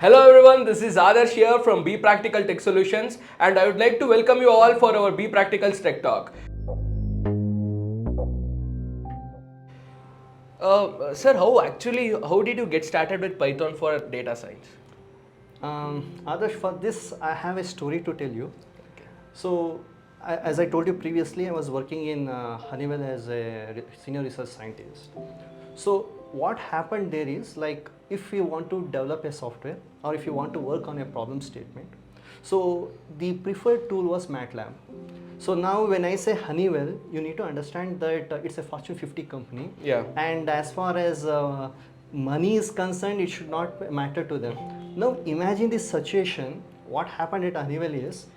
Hello everyone, this is Adarsh here from Bepractical Tech Solutions, and I would like to welcome you all for our Bepractical's Tech Talk. Sir, how did you get started with Python for data science? Adarsh, for this, I have a story to tell you. So, as I told you previously, I was working in Honeywell as a senior research scientist. So, what happened there is like if you want to develop a software or if you want to work on a problem statement, so the preferred tool was MATLAB. So now when I say Honeywell, you need to understand that it's a Fortune 50 company. Yeah. And as far as money is concerned, it should not matter to them. Now imagine this situation. What happened at Honeywell is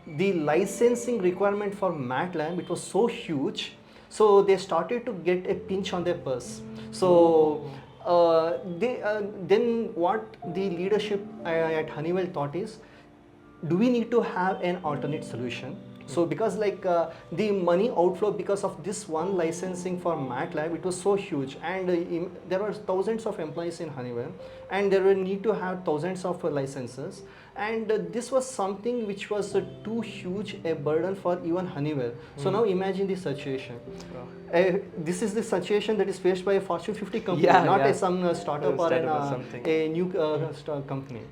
the licensing requirement for MATLAB, it was so huge, so they started to get a pinch on their purse. So then what the leadership at Honeywell thought is, do we need to have an alternate solution? So because like the money outflow because of this one licensing for MATLAB, it was so huge, and there were thousands of employees in Honeywell, and there were need to have thousands of licenses, and this was something which was too huge a burden for even Honeywell. So now imagine the situation. This is the situation that is faced by a Fortune 50 company, not some startup or a new company.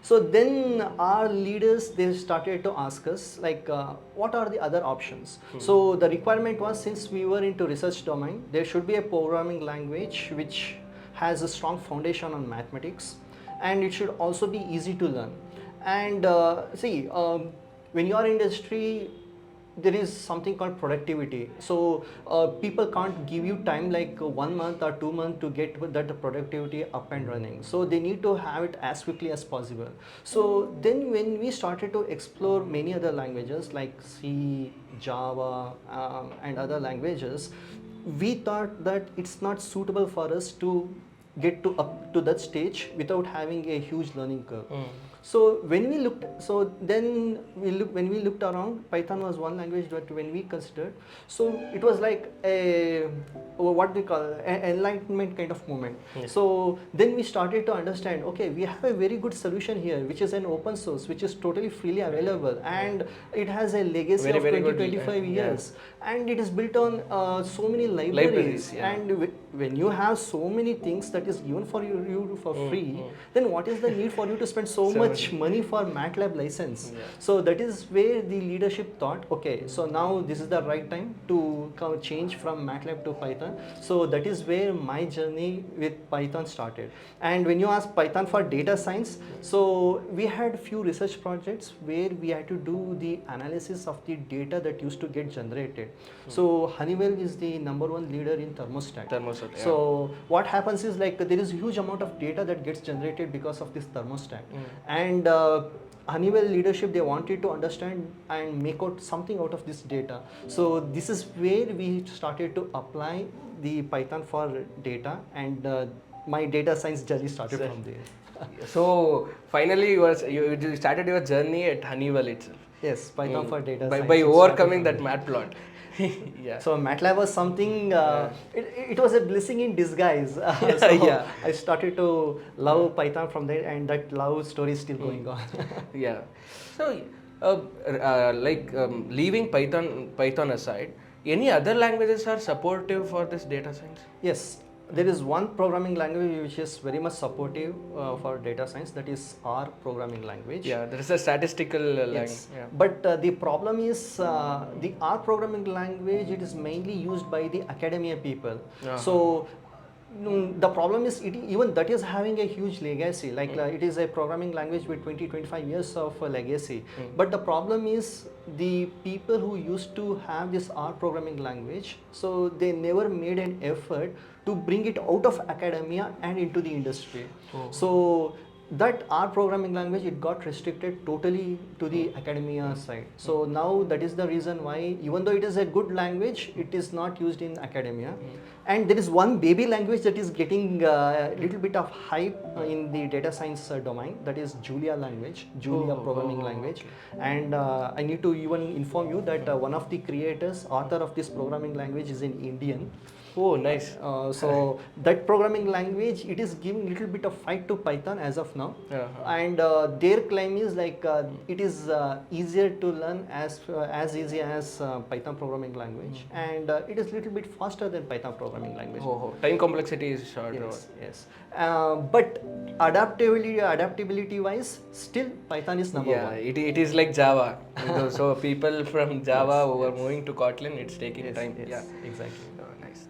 So then our leaders, they started to ask us like what are the other options. So the requirement was, since we were into research domain, there should be a programming language which has a strong foundation on mathematics, and it should also be easy to learn. And when you are in industry, there is something called productivity. So people can't give you time like 1 month or 2 months to get that productivity up and running. So they need to have it as quickly as possible. So then when we started to explore many other languages like C, Java, and other languages, we thought that it's not suitable for us to get to up to that stage without having a huge learning curve. So when we looked, so then when we looked around, Python was one language that when we considered, so it was like a what we call an enlightenment kind of moment. Yes. So then we started to understand, okay, we have a very good solution here, which is an open source, which is totally freely available, and it has a legacy of 25 years, and it is built on so many libraries. And when you have so many things that is given for you for free, then what is the need for you to spend so much money for MATLAB license? So that is where the leadership thought, okay, so now this is the right time to change from MATLAB to Python. So that is where my journey with Python started. And when you ask Python for data science, so we had few research projects where we had to do the analysis of the data that used to get generated. So Honeywell is the #1 leader in thermostat. So what happens is like there is a huge amount of data that gets generated because of this thermostat. And Honeywell leadership, they wanted to understand and make out something out of this data. So this is where we started to apply the Python for data, and my data science journey started from there. So finally, you started your journey at Honeywell itself. Yes, Python for data by, science. by overcoming that mad plot. Yeah. So MATLAB was something, it was a blessing in disguise. So I started to love Python from there, and that love story is still going on. Yeah. So leaving Python aside, any other languages are supportive for this data science? Yes. There is one programming language which is very much supportive for data science, that is R programming language. Yeah, there is a statistical language. Yeah. But the problem is the R programming language, it is mainly used by the academia people. So the problem is even that is having a huge legacy, like it is a programming language with 20-25 years of legacy. But the problem is the people who used to have this R programming language, so they never made an effort to bring it out of academia and into the industry. So that R programming language, it got restricted totally to the academia side. So now that is the reason why, even though it is a good language, it is not used in academia. And there is one baby language that is getting a little bit of hype in the data science domain, that is Julia language, Julia programming language. And I need to even inform you that one of the creators, author of this programming language is an Indian. Oh, nice. So that programming language, it is giving little bit of fight to Python as of now. And their claim is like it is easier to learn as easy as Python programming language, and it is little bit faster than Python programming language. Oh, time complexity is short. Yes, yes. But adaptability wise, still Python is number Yeah, one. it is like Java. So people from Java Yes, who are yes. moving to Kotlin, it's taking Yes, time. yes, Yeah. exactly. Oh, nice.